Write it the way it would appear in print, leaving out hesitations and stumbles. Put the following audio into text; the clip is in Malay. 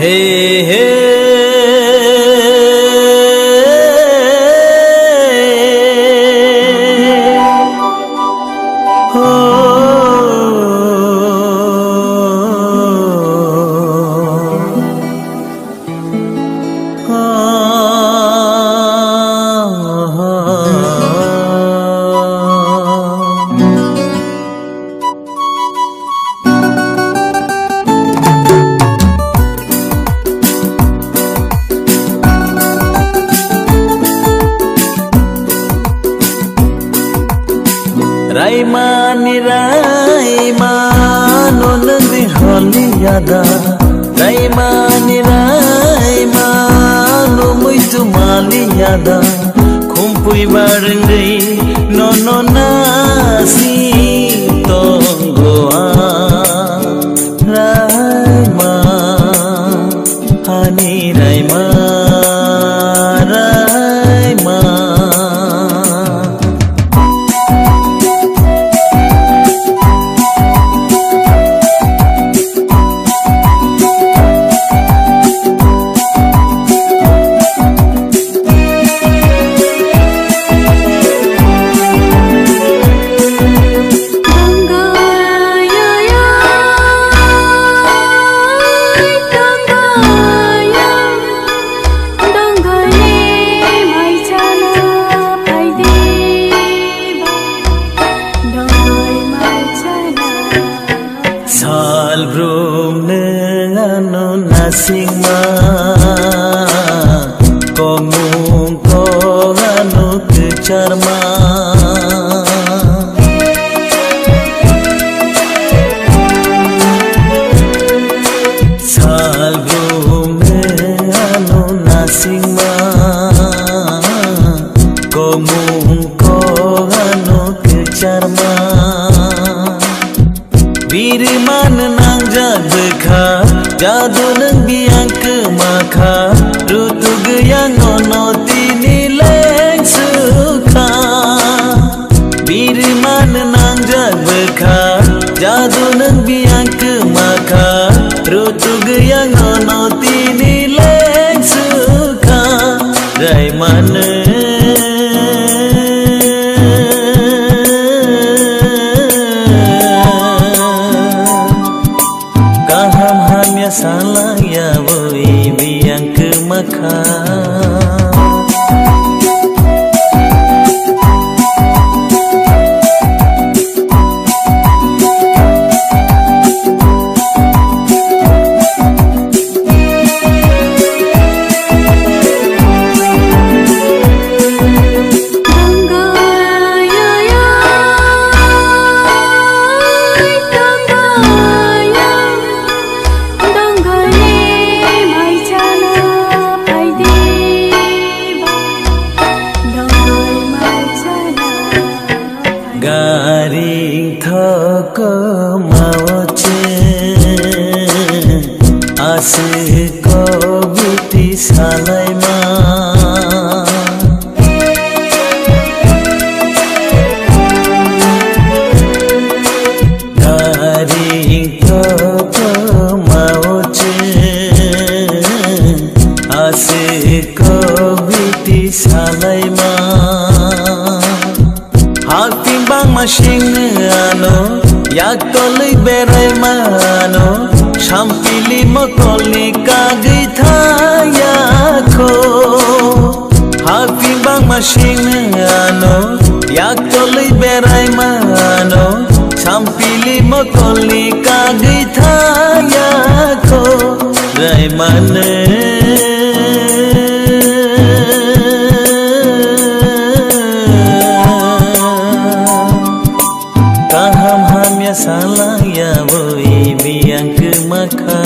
Hey, hey. Raimani Raimano nandi holiada Raimani Raimano muito maliada Kumpui barangay no nasi tonggoa Raima Hani Raima Salbrum nengano nasingma Komung kogano kecarma Salbrum nengano nasingma Komung kogano kecarma Biriman nang jadbekha jadu nang biang kemakha rutu geyang ono tini leng sukha Biriman nang jadbekha jadu nang biang kemakha rutu geyang ono tini leng sukha Raimana salah ya boy biang kemakha Garing thok mauche asik biti salaima Garing thok mauche asik biti salaima Hakim bang masing ano yak toli berai mano shampili mokoli kagi thaya kho Hakim bang masing ano yak toli berai mano shampili mokoli kagi thaya kho Raimana salah ya boy biang kemakha